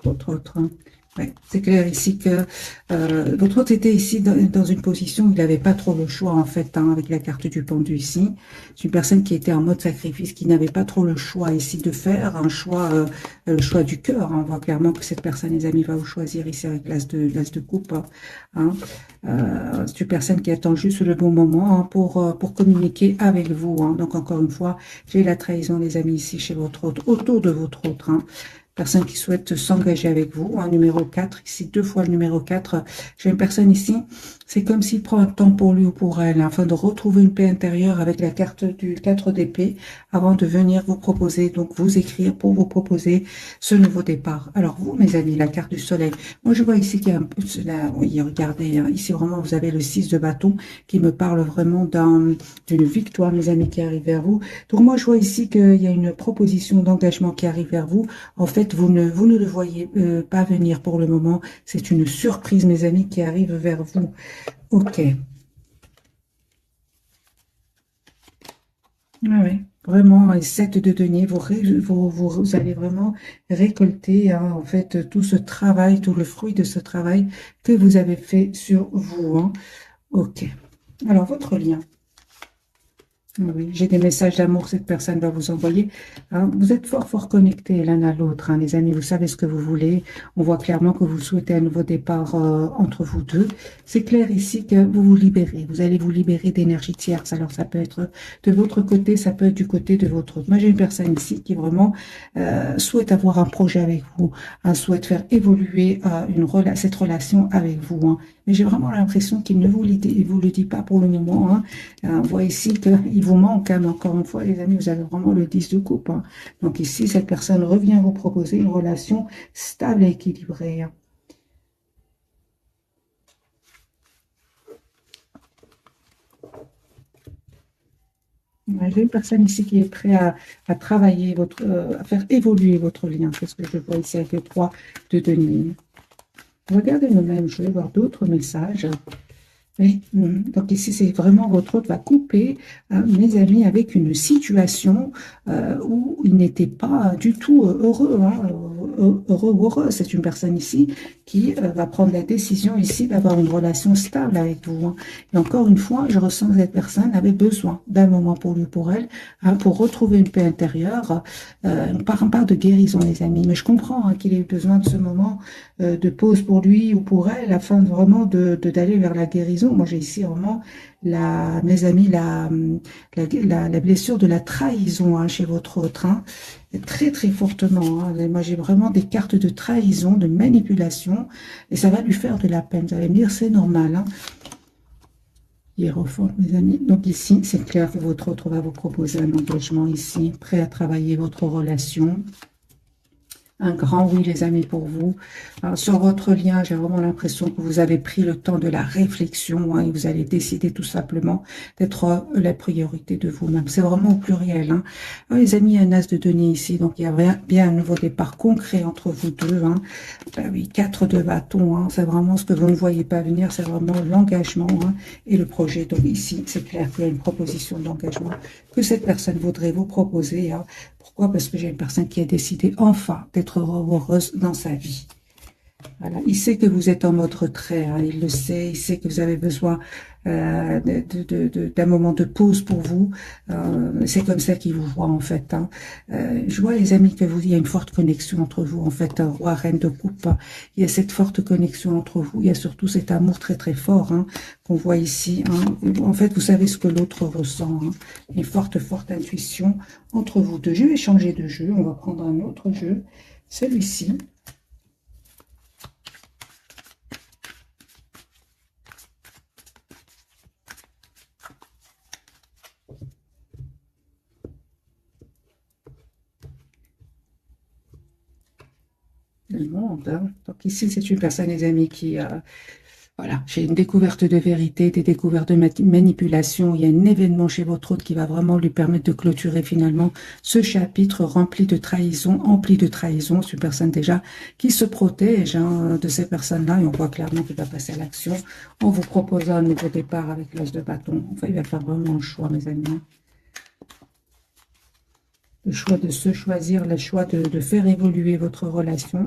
votre autre. Hein. Ouais, c'est clair ici que votre autre était ici dans une position où il n'avait pas trop le choix en fait, hein, avec la carte du pendu ici. C'est une personne qui était en mode sacrifice, qui n'avait pas trop le choix ici de faire un choix, le choix du cœur. Hein. On voit clairement que cette personne, les amis, va vous choisir ici avec l'as de coupe. Hein. C'est une personne qui attend juste le bon moment hein, pour communiquer avec vous. Hein. Donc encore une fois, j'ai la trahison, les amis, ici chez votre autre, autour de votre autre. Hein. Personne qui souhaite s'engager avec vous. Un numéro 4, ici, deux fois le numéro 4. J'ai une personne ici, c'est comme s'il prend un temps pour lui ou pour elle, hein, afin de retrouver une paix intérieure avec la carte du 4 d'épée, avant de venir vous proposer, donc vous écrire pour vous proposer ce nouveau départ. Alors vous, mes amis, la carte du soleil. Moi, je vois ici qu'il y a un peu cela. Oui, regardez, hein, ici vraiment, vous avez le 6 de bâton qui me parle vraiment d'une victoire, mes amis, qui arrive vers vous. Donc moi, je vois ici qu'il y a une proposition d'engagement qui arrive vers vous. En fait, vous ne le voyez pas venir pour le moment. C'est une surprise, mes amis, qui arrive vers vous. Ok. Ah oui, vraiment, et 7 de denier, vous allez vraiment récolter hein, en fait tout ce travail, tout le fruit de ce travail que vous avez fait sur vous. Hein. Ok. Alors, votre lien. Oui, j'ai des messages d'amour, cette personne va vous envoyer. Hein, vous êtes fort, fort connectés l'un à l'autre, hein, les amis. Vous savez ce que vous voulez. On voit clairement que vous souhaitez un nouveau départ entre vous deux. C'est clair ici que vous vous libérez. Vous allez vous libérer d'énergie tierce. Alors, ça peut être de votre côté, ça peut être du côté de votre autre. Moi, j'ai une personne ici qui vraiment souhaite avoir un projet avec vous, hein, souhaite faire évoluer cette relation avec vous. Hein. Mais j'ai vraiment l'impression qu'il ne vous le dit pas pour le moment. Hein. On voit ici qu'il vous manque, hein, mais encore une fois, les amis, vous avez vraiment le 10 de coupe. Hein. Donc ici, cette personne revient vous proposer une relation stable et équilibrée. Hein. Ouais, j'ai une personne ici qui est prête à travailler, à faire évoluer votre lien. C'est ce que je vois ici avec le 3 de denier. Regardez le même, je vais voir d'autres messages. Oui, donc ici, c'est vraiment votre autre va couper, mes amis, avec une situation où il n'était pas du tout heureux, hein, heureux ou heureux. C'est une personne ici qui va prendre la décision ici d'avoir une relation stable avec vous. Hein. Et encore une fois, je ressens que cette personne avait besoin d'un moment pour lui, pour elle, hein, pour retrouver une paix intérieure. On part de guérison, les amis. Mais je comprends hein, qu'il ait eu besoin de ce moment de pause pour lui ou pour elle, afin vraiment d'aller vers la guérison. Moi, j'ai ici vraiment, mes amis, la blessure de la trahison hein, chez votre autre. Hein, très, très fortement. Hein. Moi, j'ai vraiment des cartes de trahison, de manipulation, et ça va lui faire de la peine. Vous allez me dire, c'est normal. Hein. Hiérophante, mes amis. Donc ici, c'est clair que votre autre va vous proposer un engagement ici, prêt à travailler votre relation. Un grand oui, les amis, pour vous. Alors, sur votre lien, j'ai vraiment l'impression que vous avez pris le temps de la réflexion hein, et vous allez décider tout simplement d'être la priorité de vous-même. C'est vraiment au pluriel. Hein. Alors, les amis, il y a un as de denier ici, donc il y a bien un nouveau départ concret entre vous deux. Hein. Ben oui, 4 de bâton, hein, c'est vraiment ce que vous ne voyez pas venir, c'est vraiment l'engagement hein, et le projet. Donc ici, c'est clair qu'il y a une proposition d'engagement que cette personne voudrait vous proposer. Hein. Pourquoi? Parce que j'ai une personne qui a décidé enfin d'être heureuse dans sa vie. Voilà. Il sait que vous êtes en mode retrait, hein, il le sait, il sait que vous avez besoin d'un moment de pause pour vous. C'est comme ça qu'il vous voit en fait. Hein. Je vois les amis que il y a une forte connexion entre vous en fait, roi, reine de coupe. Hein. Il y a cette forte connexion entre vous. Il y a surtout cet amour très très fort hein, qu'on voit ici. Hein. En fait, vous savez ce que l'autre ressent. Hein. Une forte forte intuition entre vous deux. Je vais changer de jeu. On va prendre un autre jeu. Celui-ci. Le monde. Hein. Donc ici, c'est une personne, les amis, qui... voilà, j'ai une découverte de vérité, des découvertes de manipulation. Il y a un événement chez votre hôte qui va vraiment lui permettre de clôturer finalement ce chapitre rempli de trahison, empli de trahison. C'est une personne déjà qui se protège hein, de ces personnes-là et on voit clairement qu'il va passer à l'action en vous proposant un nouveau départ avec l'as de bâton. Enfin, il va faire vraiment un choix, mes amis. Hein. Le choix de se choisir, le choix de faire évoluer votre relation.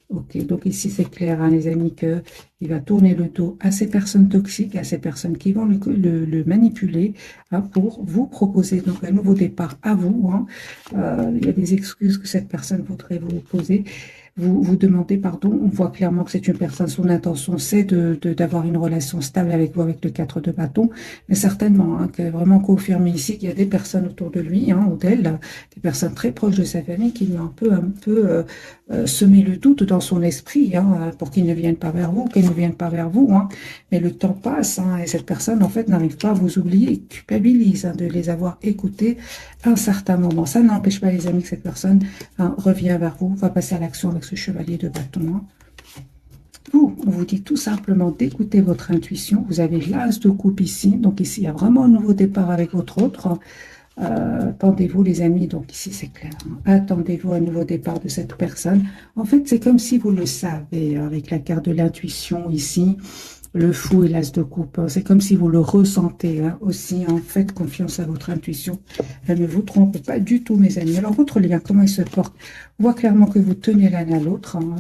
Ok, donc ici c'est clair, hein, les amis, que il va tourner le dos à ces personnes toxiques, à ces personnes qui vont le manipuler, hein, pour vous proposer donc un nouveau départ à vous, hein. Il y a des excuses que cette personne voudrait vous poser. Vous demandez pardon. On voit clairement que c'est une personne, son intention c'est d'avoir une relation stable avec vous, avec le 4 de bâton, mais certainement, hein, que vraiment confirmé ici qu'il y a des personnes autour de lui, hein, ou d'elle, des personnes très proches de sa famille qui lui ont semer le doute dans son esprit, hein, pour qu'il ne vienne pas vers vous, qu'elle ne vienne pas vers vous, hein. Mais le temps passe, hein, et cette personne, en fait, n'arrive pas à vous oublier et culpabilise, hein, de les avoir écoutés à un certain moment. Ça n'empêche pas, les amis, que cette personne, hein, revient vers vous, va passer à l'action avec ce chevalier de bâton, hein. On vous dit tout simplement d'écouter votre intuition. Vous avez l'as de coupe ici. Donc ici, il y a vraiment un nouveau départ avec votre autre. Attendez-vous, les amis, donc ici c'est clair, hein. Attendez-vous un nouveau départ de cette personne. En fait, c'est comme si vous le savez, avec la carte de l'intuition ici, le fou et l'as de coupe. C'est comme si vous le ressentez, hein, aussi. En fait, confiance à votre intuition. Elle ne vous trompe pas du tout, mes amis. Alors, votre lien, comment il se porte? On voit clairement que vous tenez l'un à l'autre, hein,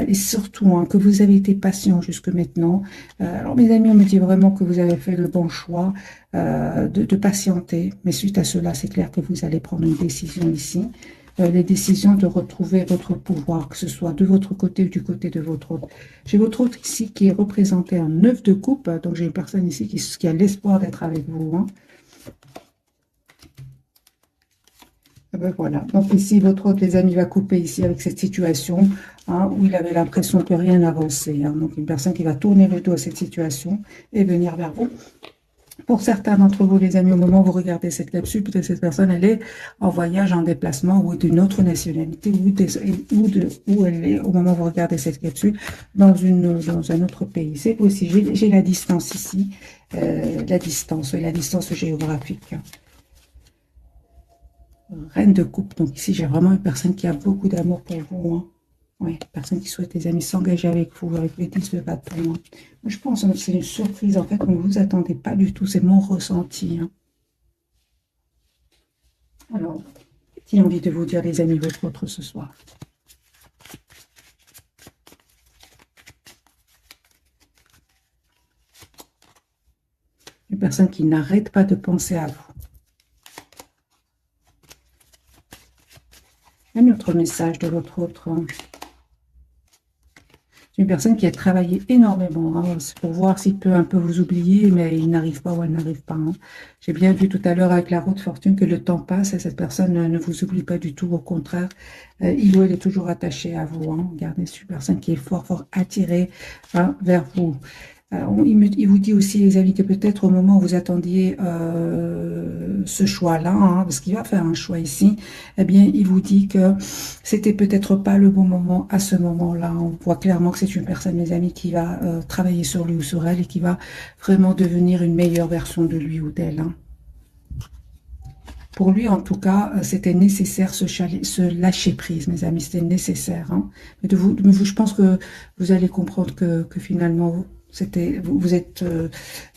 et surtout, hein, que vous avez été patient jusque maintenant. Alors, mes amis, on me dit vraiment que vous avez fait le bon choix, de patienter. Mais suite à cela, c'est clair que vous allez prendre une décision ici. Les décisions de retrouver votre pouvoir, que ce soit de votre côté ou du côté de votre autre. J'ai votre autre ici qui est représenté en 9 de coupe, donc j'ai une personne ici qui a l'espoir d'être avec vous, hein. Ah ben voilà, donc ici votre autre, les amis, va couper ici avec cette situation, hein, où il avait l'impression que rien n'avançait, hein. Donc une personne qui va tourner le dos à cette situation et venir vers vous. Pour certains d'entre vous, les amis, au moment où vous regardez cette capsule, peut-être cette personne, elle est en voyage, en déplacement ou d'une autre nationalité, où elle est au moment où vous regardez cette capsule, dans un autre pays. C'est possible. J'ai la distance ici, la distance géographique. Reine de coupe. Donc ici, j'ai vraiment une personne qui a beaucoup d'amour pour vous, hein. Oui, personne qui souhaite, les amis, s'engager avec vous, avec les 10 de bâton, hein. Je pense que c'est une surprise, en fait, qu'on ne vous attendez pas du tout. C'est mon ressenti, hein. Alors, j'ai envie de vous dire, les amis, votre autre ce soir? Une personne qui n'arrête pas de penser à vous. Un autre message de votre autre, hein. C'est une personne qui a travaillé énormément, hein, pour voir s'il peut un peu vous oublier, mais il n'arrive pas ou elle n'arrive pas, hein. J'ai bien vu tout à l'heure avec la roue de fortune que le temps passe et cette personne ne vous oublie pas du tout. Au contraire, il ou elle est toujours attaché à vous, hein. Regardez, c'est une personne qui est fort, fort attirée, hein, vers vous. Il vous dit aussi, les amis, que peut-être au moment où vous attendiez ce choix-là, hein, parce qu'il va faire un choix ici, eh bien, il vous dit que c'était peut-être pas le bon moment à ce moment-là. On voit clairement que c'est une personne, mes amis, qui va travailler sur lui ou sur elle et qui va vraiment devenir une meilleure version de lui ou d'elle, hein. Pour lui, en tout cas, c'était nécessaire ce lâcher prise, mes amis, c'était nécessaire, hein. Mais je pense que vous allez comprendre que finalement, vous êtes,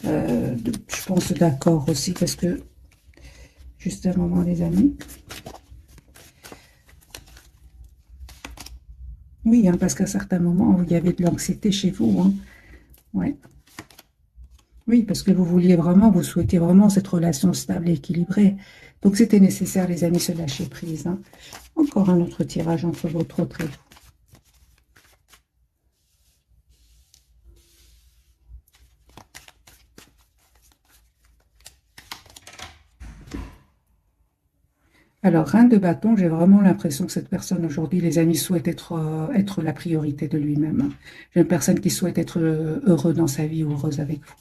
je pense, d'accord aussi, parce que, juste un moment, les amis. Oui, hein, parce qu'à certains moments, il y avait de l'anxiété chez vous, hein. Ouais. Oui, parce que vous souhaitiez vraiment cette relation stable et équilibrée. Donc, c'était nécessaire, les amis, se lâcher prise, hein. Encore un autre tirage entre votre autre et vous. Alors, reine de bâton, j'ai vraiment l'impression que cette personne aujourd'hui, les amis, souhaite être la priorité de lui-même, hein. J'ai une personne qui souhaite être heureux dans sa vie ou heureuse avec vous.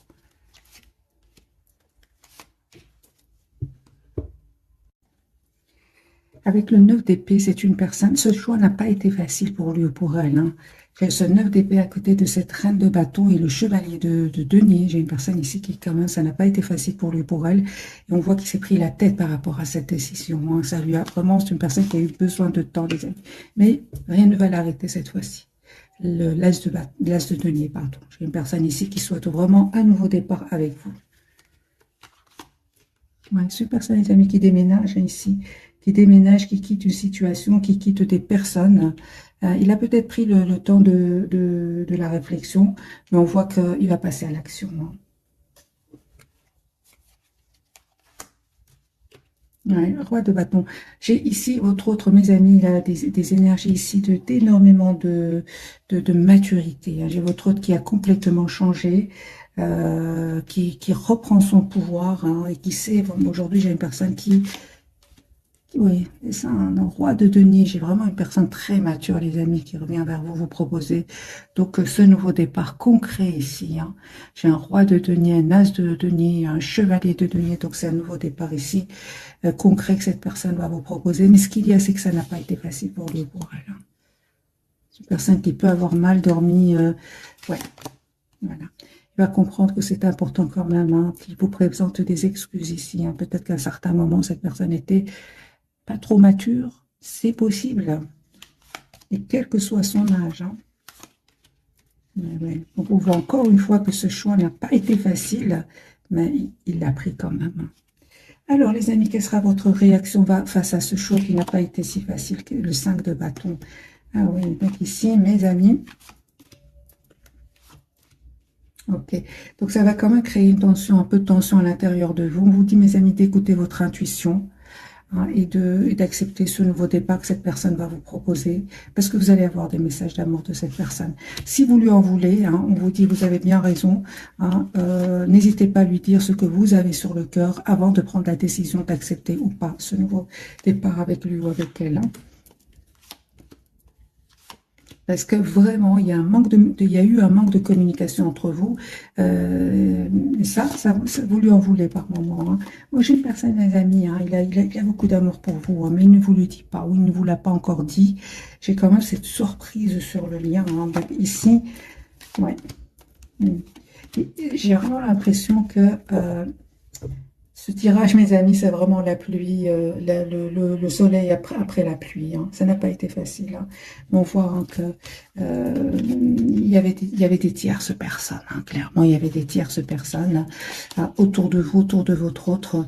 Avec le 9 d'épée, c'est une personne, ce choix n'a pas été facile pour lui ou pour elle, hein. J'ai ce 9 d'épée à côté de cette reine de bâton et le chevalier de denier. J'ai une personne ici qui, quand même, ça n'a pas été facile pour lui ou pour elle. Et on voit qu'il s'est pris la tête par rapport à cette décision, hein. Ça lui a vraiment, c'est une personne qui a eu besoin de temps, les amis. Mais rien ne va l'arrêter cette fois-ci. L'as de denier, pardon. J'ai une personne ici qui souhaite vraiment un nouveau départ avec vous. Ouais, c'est une personne, les amis, qui déménage ici, qui déménage, qui quitte une situation, qui quitte des personnes, Il a peut-être pris le temps de la réflexion, mais on voit qu'il va passer à l'action, hein. Ouais, roi de bâton. J'ai ici, votre autre, mes amis, il a des énergies ici d'énormément de maturité, hein. J'ai votre autre qui a complètement changé, qui reprend son pouvoir, hein, et qui sait, bon, aujourd'hui j'ai une personne oui, c'est ça, un roi de denier. J'ai vraiment une personne très mature, les amis, qui revient vers vous, vous proposer. Donc, ce nouveau départ concret ici, hein. J'ai un roi de denier, un as de denier, un chevalier de denier. Donc, c'est un nouveau départ ici, concret que cette personne va vous proposer. Mais ce qu'il y a, c'est que ça n'a pas été facile pour lui, pour elle, hein. C'est une personne qui peut avoir mal dormi. Ouais, voilà. Il va comprendre que c'est important quand même, hein, qu'il vous présente des excuses ici, hein. Peut-être qu'à un certain moment, cette personne était pas trop mature, c'est possible. Et quel que soit son âge, hein. Mais ouais. Donc on voit encore une fois que ce choix n'a pas été facile, mais il l'a pris quand même. Alors les amis, quelle sera votre réaction face à ce choix qui n'a pas été si facile que le 5 de bâton? Ah oui, donc ici, mes amis, ok. Donc ça va quand même créer une tension, un peu de tension à l'intérieur de vous. On vous dit, mes amis, d'écouter votre intuition, hein, et d'accepter ce nouveau départ que cette personne va vous proposer, parce que vous allez avoir des messages d'amour de cette personne. Si vous lui en voulez, hein, on vous dit, vous avez bien raison, hein, n'hésitez pas à lui dire ce que vous avez sur le cœur avant de prendre la décision d'accepter ou pas ce nouveau départ avec lui ou avec elle, hein. Parce que vraiment, il y a il y a eu un manque de communication entre vous. Vous lui en voulez par moment, hein. Moi, j'ai une personne, les amis, hein, il a beaucoup d'amour pour vous, hein, mais il ne vous le dit pas, ou il ne vous l'a pas encore dit. J'ai quand même cette surprise sur le lien, hein. Donc, ici, ouais. J'ai vraiment l'impression que ce tirage, mes amis, c'est vraiment la pluie, le soleil après la pluie, hein. Ça n'a pas été facile, hein. Mais on voit, hein, que il y avait des tierces personnes, hein, clairement, il y avait des tierces personnes, hein, autour de vous, autour de votre autre,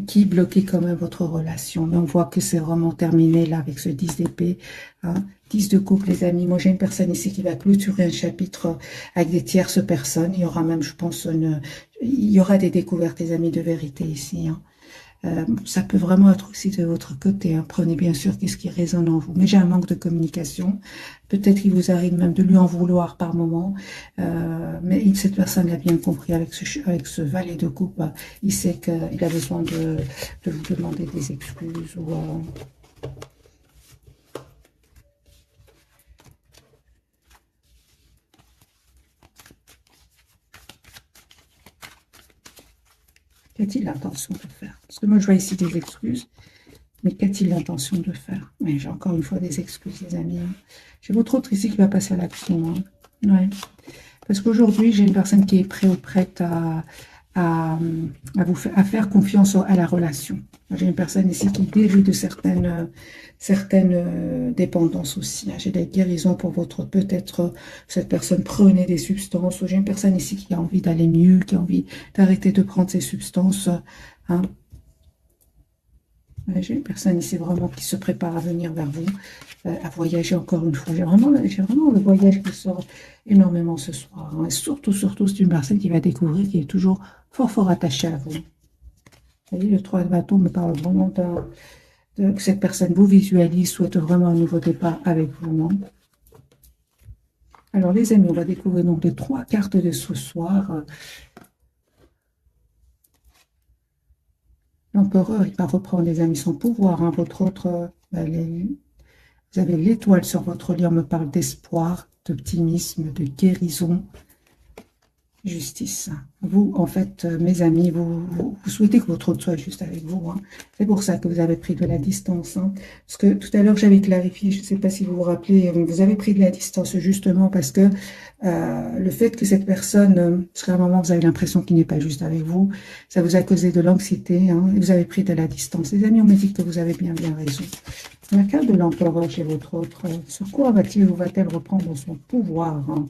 qui bloquaient quand même votre relation. Mais on voit que c'est vraiment terminé là avec ce 10 d'épée, hein. 10 de coupe, les amis. Moi, j'ai une personne ici qui va clôturer un chapitre avec des tierces personnes. Il y aura même, je pense, il y aura des découvertes, les amis, de vérité ici, hein. Ça peut vraiment être aussi de votre côté, hein. Prenez bien sûr qu'est-ce qui résonne en vous. Mais j'ai un manque de communication. Peut-être qu'il vous arrive même de lui en vouloir par moment. Mais cette personne l'a bien compris avec ce valet de coupe. Il sait qu'il a besoin de vous demander des excuses ou... Qu'a-t-il l'intention de faire? Parce que moi, je vois ici des excuses. Mais qu'a-t-il l'intention de faire? Mais j'ai encore une fois des excuses, les amis, hein. J'ai votre autre ici qui va passer à l'action, hein. Ouais. Parce qu'aujourd'hui, j'ai une personne qui est prête ou prête à, à faire confiance à la relation. J'ai une personne ici qui guérit de certaines dépendances aussi, hein. J'ai des guérisons pour votre... Peut-être cette personne prenait des substances. Ou j'ai une personne ici qui a envie d'aller mieux, qui a envie d'arrêter de prendre ces substances, hein. J'ai une personne ici vraiment qui se prépare à venir vers vous, à voyager encore une fois. J'ai vraiment le voyage qui sort énormément ce soir, hein. Et surtout, c'est une personne qui va découvrir qui est toujours fort, fort attachée à vous. Vous voyez, le 3 de bâton me parle vraiment que cette personne vous visualise, souhaite vraiment un nouveau départ avec vous, hein. Alors, les amis, on va découvrir donc les 3 cartes de ce soir. L'empereur, il va reprendre, les amis, son pouvoir, hein. Votre autre, vous avez l'étoile sur votre lit, on me parle d'espoir, d'optimisme, de guérison, justice. Vous, en fait, mes amis, vous souhaitez que votre autre soit juste avec vous, hein. C'est pour ça que vous avez pris de la distance, hein. Parce que tout à l'heure, j'avais clarifié, je ne sais pas si vous vous rappelez, vous avez pris de la distance justement parce que le fait que cette personne, parce qu'à un moment, vous avez l'impression qu'il n'est pas juste avec vous, ça vous a causé de l'anxiété, hein, et vous avez pris de la distance. Les amis, on me dit que vous avez bien raison. La carte de l'empereur chez votre autre, sur quoi va-t-il ou va-t-elle reprendre son pouvoir, hein?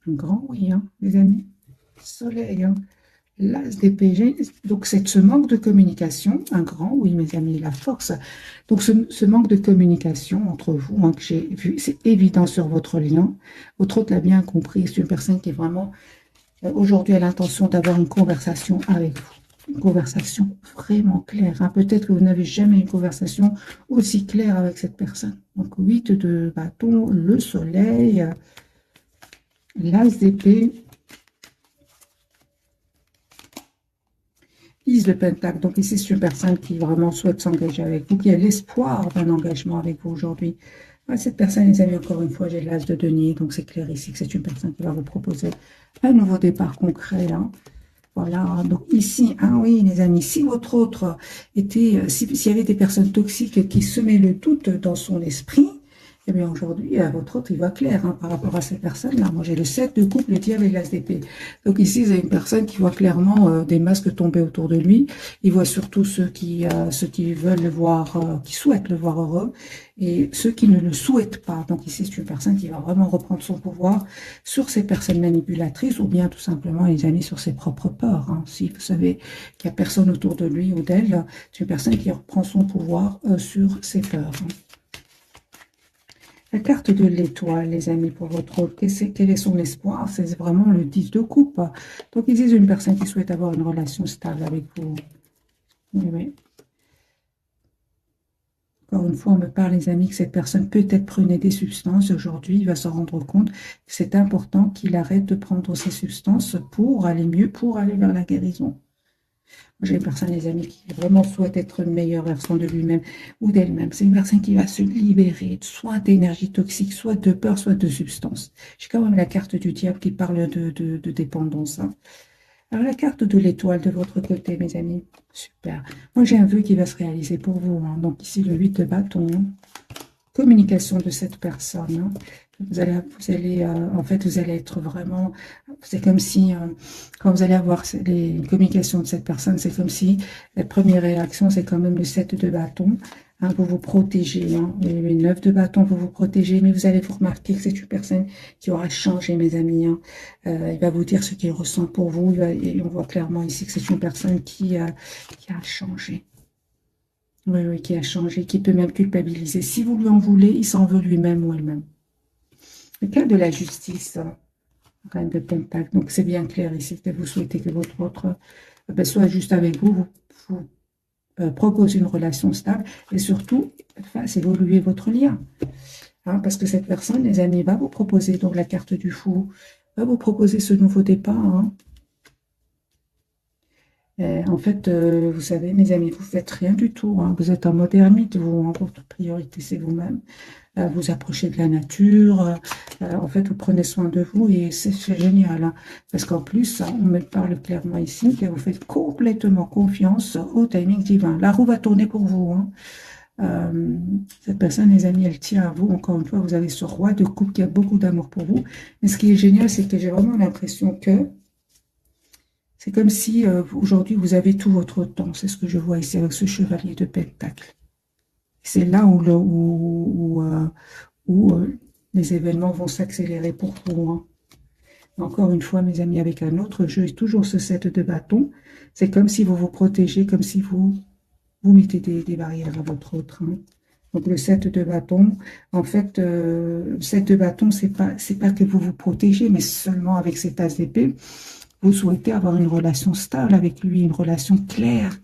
Un grand oui, hein, les amis. Soleil, hein. l'as d'épée. Donc, c'est ce manque de communication, un grand, oui, mes amis, la force. Donc, ce manque de communication entre vous, hein, que j'ai vu, c'est évident sur votre lien. Votre hôte l'a bien compris. C'est une personne qui est vraiment, aujourd'hui, a l'intention d'avoir une conversation avec vous. Une conversation vraiment claire, hein. Peut-être que vous n'avez jamais eu une conversation aussi claire avec cette personne. Donc, 8 de bâton, le soleil, l'as d'épée, 10 de pentacle. Donc ici, c'est une personne qui vraiment souhaite s'engager avec vous, qui a l'espoir d'un engagement avec vous aujourd'hui. Cette personne, les amis, encore une fois, j'ai l'as de denier, donc c'est clair ici que c'est une personne qui va vous proposer un nouveau départ concret, hein. Voilà, donc ici, hein, oui, les amis, si votre autre était, s'il y avait des personnes toxiques qui semaient le doute dans son esprit, eh bien aujourd'hui, votre autre, il voit clair, hein, par rapport à ces personnes-là. Moi, j'ai le 7 de coupe, le diable et l'as d'épée. Donc ici, vous avez une personne qui voit clairement des masques tomber autour de lui. Il voit surtout ceux qui veulent le voir, qui souhaitent le voir heureux, et ceux qui ne le souhaitent pas. Donc ici, c'est une personne qui va vraiment reprendre son pouvoir sur ces personnes manipulatrices, ou bien tout simplement, les amis, sur ses propres peurs, hein. Si vous savez qu'il n'y a personne autour de lui ou d'elle, c'est une personne qui reprend son pouvoir sur ses peurs, hein. La carte de l'étoile, les amis, pour votre autre, quel est son espoir? C'est vraiment le 10 de coupe. Donc, ici, c'est une personne qui souhaite avoir une relation stable avec vous. Oui, oui. Encore une fois, on me parle, les amis, que cette personne peut-être prenait des substances. Aujourd'hui, il va se rendre compte que c'est important qu'il arrête de prendre ces substances pour aller mieux, pour aller vers la guérison. J'ai une personne, les amis, qui vraiment souhaite être une meilleure version de lui-même ou d'elle-même. C'est une personne qui va se libérer soit d'énergie toxique, soit de peur, soit de substance. J'ai quand même la carte du diable qui parle de dépendance, hein. Alors, la carte de l'étoile de votre côté, mes amis. Super. Moi, j'ai un vœu qui va se réaliser pour vous, hein. Donc, ici, le 8 de bâton. Communication de cette personne, hein. En fait, vous allez être vraiment, c'est comme si, quand vous allez avoir les communications de cette personne, c'est comme si la première réaction, c'est quand même le 7 de bâton, hein, vous vous protégez, hein, le 9 de bâton, vous vous protégez, mais vous allez vous remarquer que c'est une personne qui aura changé, mes amis, hein. Il va vous dire ce qu'il ressent pour vous, et on voit clairement ici que c'est une personne qui a changé. Oui, oui, qui a changé, qui peut même culpabiliser. Si vous lui en voulez, il s'en veut lui-même ou elle-même. Le cas de la justice, reine de Pentacle. Donc, c'est bien clair ici que vous souhaitez que votre autre soit juste avec vous, propose une relation stable et surtout fasse évoluer votre lien. Hein, parce que cette personne, les amis, va vous proposer, donc la carte du fou, va vous proposer ce nouveau départ, hein. En fait, vous savez, mes amis, vous faites rien du tout, hein. Vous êtes en mode ermite, vous, hein, votre priorité, c'est vous-même. Vous approchez de la nature, en fait, vous prenez soin de vous et c'est génial, hein. Parce qu'en plus, on me parle clairement ici que vous faites complètement confiance au timing divin. La roue va tourner pour vous, hein. Cette personne, les amis, elle tient à vous. Encore une fois, vous avez ce roi de coupe qui a beaucoup d'amour pour vous. Mais ce qui est génial, c'est que j'ai vraiment l'impression que c'est comme si aujourd'hui, vous avez tout votre temps. C'est ce que je vois ici avec ce chevalier de Pentacle. C'est là où les événements vont s'accélérer pour vous, hein. Encore une fois, mes amis, avec un autre jeu, toujours ce 7 de bâton. C'est comme si vous vous protégez, comme si vous mettez des barrières à votre autre, hein. Donc, le 7 de bâton, en fait, le 7 de bâton, c'est pas que vous vous protégez, mais seulement avec cet as d'épée, vous souhaitez avoir une relation stable avec lui, une relation claire.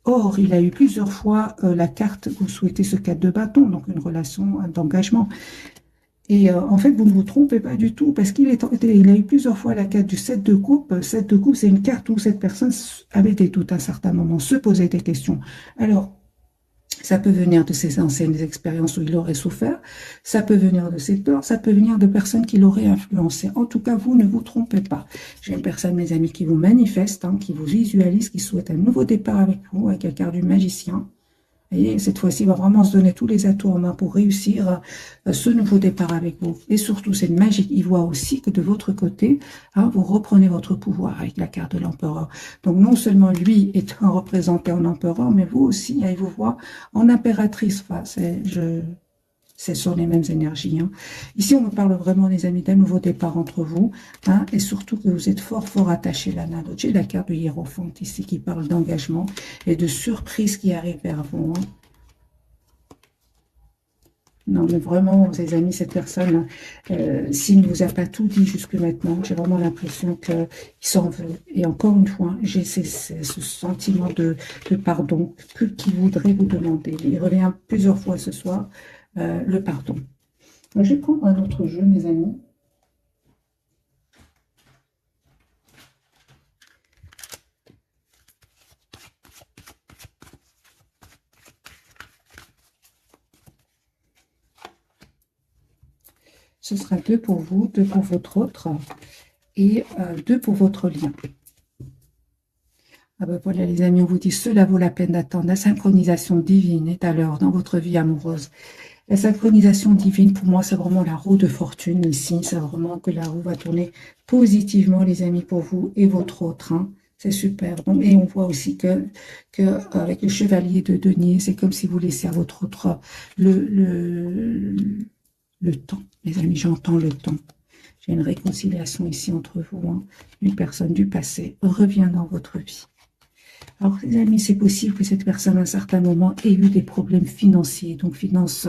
Or, il a eu plusieurs fois la carte, vous souhaitez ce 4 de bâton, donc une relation d'engagement. Et en fait, vous ne vous trompez pas du tout, parce qu'il a eu plusieurs fois la carte du 7 de coupe. 7 de coupe, c'est une carte où cette personne avait des doutes à un certain moment, se posait des questions. Alors, ça peut venir de ses anciennes expériences où il aurait souffert, ça peut venir de ses peurs, ça peut venir de personnes qui l'auraient influencé. En tout cas, vous ne vous trompez pas. J'ai une personne, mes amis, qui vous manifeste, hein, qui vous visualise, qui souhaite un nouveau départ avec vous, avec la carte du magicien. Et cette fois-ci, il va vraiment se donner tous les atouts en main pour réussir ce nouveau départ avec vous. Et surtout, c'est magique. Il voit aussi que de votre côté, hein, vous reprenez votre pouvoir avec la carte de l'empereur. Donc, non seulement lui est représenté en empereur, mais vous aussi, il vous voit en impératrice. Enfin, c'est Ce sont les mêmes énergies. Hein. Ici, on me parle vraiment, les amis, d'un nouveau départ entre vous. Hein, et surtout que vous êtes fort, fort attachés l'un à l'autre. J'ai la carte du Hiérophant ici qui parle d'engagement et de surprise qui arrive vers vous. Hein. Non, mais vraiment, les amis, cette personne, s'il ne vous a pas tout dit jusque maintenant, j'ai vraiment l'impression qu'il s'en veut. Et encore une fois, j'ai ce sentiment de pardon qu'il voudrait vous demander. Il revient plusieurs fois ce soir, le pardon. Donc, je vais prendre un autre jeu, mes amis. Ce sera 2 pour vous, 2 pour votre autre et 2 pour votre lien. Ah ben voilà les amis, on vous dit cela vaut la peine d'attendre. La synchronisation divine est à l'heure dans votre vie amoureuse. La synchronisation divine, pour moi, c'est vraiment la roue de fortune ici. C'est vraiment que la roue va tourner positivement, les amis, pour vous et votre autre. Hein. C'est super. Donc, et on voit aussi que avec le chevalier de denier, c'est comme si vous laissiez à votre autre le temps. Les amis, j'entends le temps. J'ai une réconciliation ici entre vous. Hein. Une personne du passé revient dans votre vie. Alors, les amis, c'est possible que cette personne, à un certain moment, ait eu des problèmes financiers. Donc, finances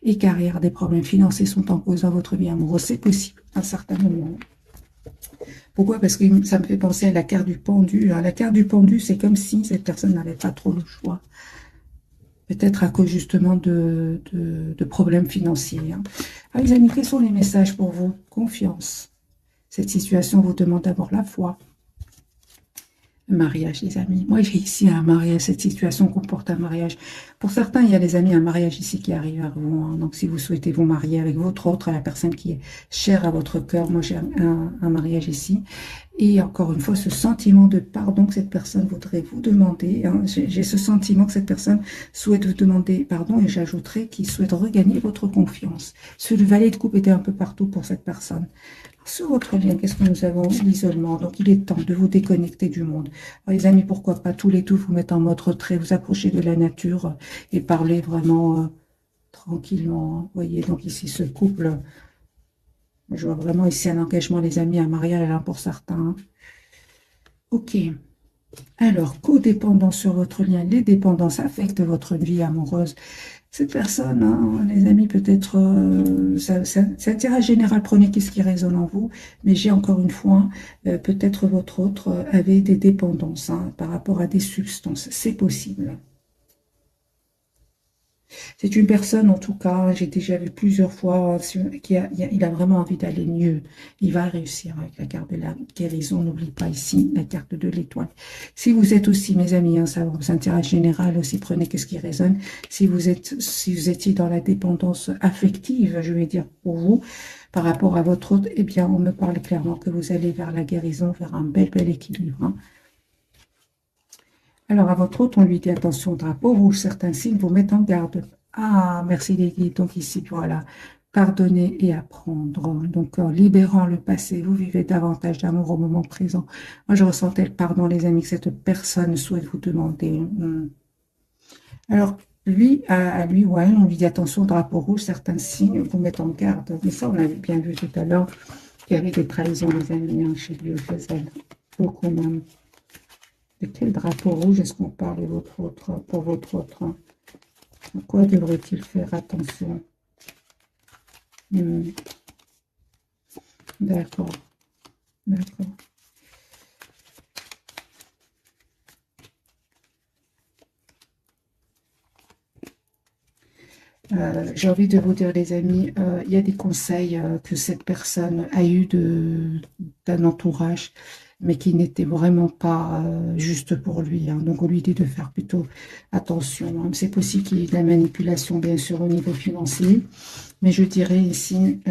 et carrière, des problèmes financiers sont en cause dans votre vie amoureuse. C'est possible, à un certain moment. Pourquoi? Parce que ça me fait penser à la carte du pendu. La carte du pendu, c'est comme si cette personne n'avait pas trop le choix. Peut-être à cause, justement, de problèmes financiers. Hein. Alors, les amis, quels sont les messages pour vous? Confiance. Cette situation vous demande d'abord la foi. Le mariage, les amis. Moi, j'ai ici un mariage. Cette situation comporte un mariage. Pour certains, il y a les amis, un mariage ici qui arrive à vous. Hein. Donc, si vous souhaitez vous marier avec votre autre, la personne qui est chère à votre cœur, moi, j'ai un mariage ici. Et encore une fois, ce sentiment de pardon que cette personne voudrait vous demander. Hein. J'ai ce sentiment que cette personne souhaite vous demander pardon et j'ajouterai qu'il souhaite regagner votre confiance. Ce valet de coupe était un peu partout pour cette personne. Sur votre lien, qu'est-ce que nous avons? L'isolement. Donc, il est temps de vous déconnecter du monde. Alors, les amis, pourquoi pas tous les deux vous mettre en mode retrait, vous approcher de la nature et parler vraiment tranquillement. Hein. Vous voyez, donc ici, ce couple, je vois vraiment ici un engagement, les amis, un mariage là pour certains. Hein. Ok. Alors, codépendance sur votre lien. Les dépendances affectent votre vie amoureuse. Cette personne, hein, les amis, peut-être, c'est un tirage général, prenez qu'est-ce qui résonne en vous, mais j'ai encore une fois, peut-être votre autre avait des dépendances hein, par rapport à des substances, c'est possible. C'est une personne, en tout cas, j'ai déjà vu plusieurs fois, il a vraiment envie d'aller mieux. Il va réussir avec la carte de la guérison. N'oublie pas ici la carte de l'étoile. Si vous êtes aussi, mes amis, hein, ça vous intéresse général aussi, prenez qu'est-ce qui résonne. Si vous étiez dans la dépendance affective, je vais dire pour vous, par rapport à votre autre, eh bien, on me parle clairement que vous allez vers la guérison, vers un bel équilibre. Hein. Alors, à votre autre, on lui dit attention, drapeau rouge, certains signes vous mettent en garde. Ah, merci les guides. Donc ici, voilà, pardonner et apprendre. Donc, en libérant le passé, vous vivez davantage d'amour au moment présent. Moi, je ressentais le pardon, les amis, que cette personne souhaite vous demander. Alors, lui, à lui ou à elle, on lui dit attention, drapeau rouge, certains signes vous mettent en garde. Mais ça, on l'avait bien vu tout à l'heure, qu'il y avait des trahisons, les amis, hein, chez lui, chez elle. Beaucoup même. De quel drapeau rouge est-ce qu'on parle de votre autre, pour votre autre? À quoi devrait-il faire attention? D'accord, d'accord. J'ai envie de vous dire, les amis, il y a des conseils que cette personne a eu d'un entourage, mais qui n'étaient vraiment pas juste pour lui. Hein. Donc, on lui dit de faire plutôt attention. Hein. C'est possible qu'il y ait de la manipulation, bien sûr, au niveau financier, mais je dirais ici,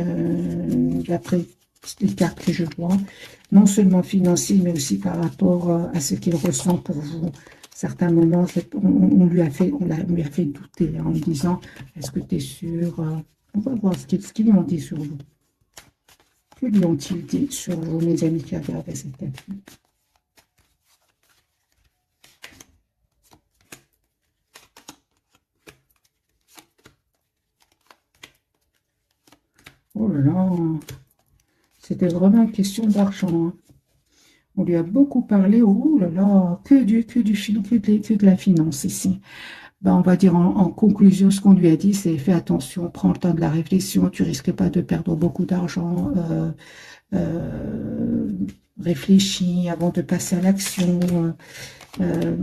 d'après les cartes que je vois, non seulement financier, mais aussi par rapport à ce qu'il ressent pour vous. Certains moments, on lui a fait douter hein, en lui disant, est-ce que tu es sûr? On va voir ce qu'ils lui ont dit sur vous. Que lui ont-ils dit sur vous, mes amis qui regardaient cette tête? Oh là là, c'était vraiment une question d'argent, hein. On lui a beaucoup parlé, oh là là, que de la finance ici. Ben, on va dire en conclusion, ce qu'on lui a dit, c'est fais attention, prends le temps de la réflexion, tu risques pas de perdre beaucoup d'argent, euh, réfléchis avant de passer à l'action, euh,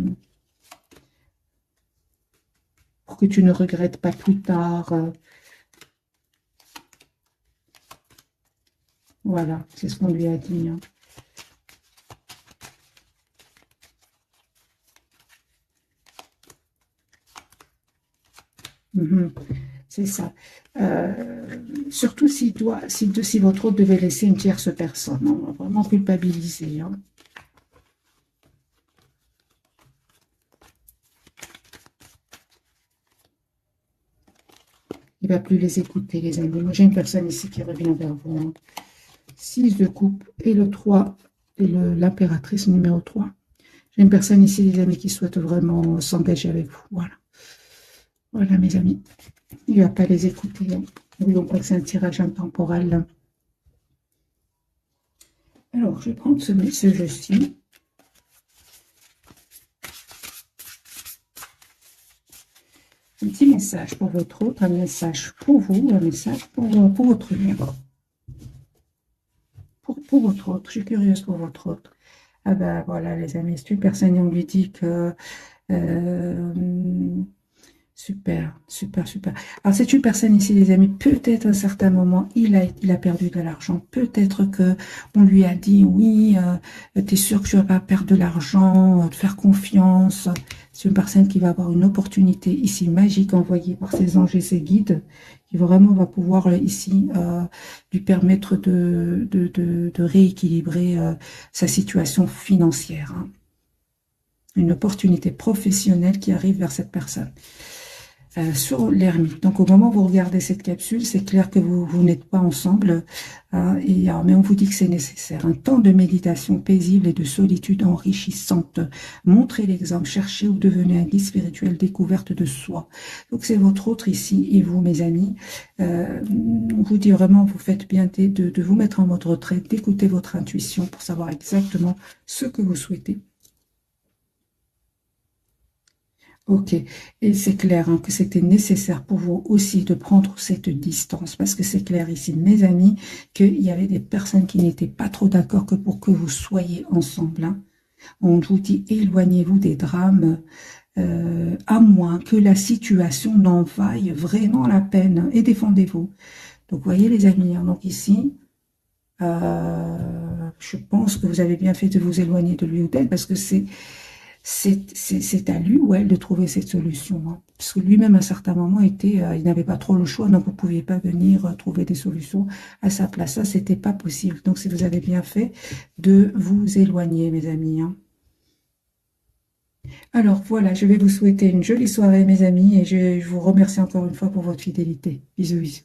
pour que tu ne regrettes pas plus tard. Voilà, c'est ce qu'on lui a dit, hein. Mhm. C'est ça. Surtout si votre hôte devait laisser une tierce personne, on va vraiment culpabiliser, hein. Il ne va plus les écouter, les amis. Moi, j'ai une personne ici qui revient vers vous, hein. 6 de coupe et le 3 et l'impératrice numéro 3. J'ai une personne ici, les amis, qui souhaite vraiment s'engager avec vous. Voilà. Voilà, mes amis. Il ne va pas les écouter, hein. N'oublions pas que c'est un tirage intemporel. Alors, je vais prendre ce jeu-ci. Un petit message pour votre autre, un message pour vous, un message pour votre numéro. Pour votre autre, je suis curieuse pour votre autre. Ah ben voilà, les amis, c'est une personne, on lui dit que super, super, super. Alors, c'est une personne ici, les amis, peut-être à un certain moment, il a perdu de l'argent. Peut-être que on lui a dit, oui, tu es sûr que tu vas pas perdre de l'argent, te faire confiance. C'est une personne qui va avoir une opportunité ici magique envoyée par ses anges et ses guides, qui vraiment va pouvoir ici lui permettre de rééquilibrer sa situation financière, hein. Une opportunité professionnelle qui arrive vers cette personne. Sur l'ermite. Donc, au moment où vous regardez cette capsule, c'est clair que vous n'êtes pas ensemble, mais on vous dit que c'est nécessaire. Un temps de méditation paisible et de solitude enrichissante. Montrez l'exemple, cherchez ou devenez un guide spirituel, découverte de soi. Donc, c'est votre autre ici et vous, mes amis. On vous dit vraiment, vous faites bien de vous mettre en mode retrait, d'écouter votre intuition pour savoir exactement ce que vous souhaitez. Ok, et c'est clair, hein, que c'était nécessaire pour vous aussi de prendre cette distance, parce que c'est clair ici, mes amis, qu'il y avait des personnes qui n'étaient pas trop d'accord que pour que vous soyez ensemble, hein. On vous dit éloignez-vous des drames, à moins que la situation n'en vaille vraiment la peine, hein, et défendez-vous. Donc, voyez les amis, hein, donc ici, je pense que vous avez bien fait de vous éloigner de lui ou d'elle, parce que c'est à lui ou à elle de trouver cette solution, hein. Parce que lui-même, à un certain moment, il n'avait pas trop le choix, donc vous ne pouviez pas venir trouver des solutions à sa place. Ça, c'était pas possible. Donc, si vous avez bien fait de vous éloigner, mes amis, hein. Alors, voilà, je vais vous souhaiter une jolie soirée, mes amis, et je vous remercie encore une fois pour votre fidélité. Bisous, bisous.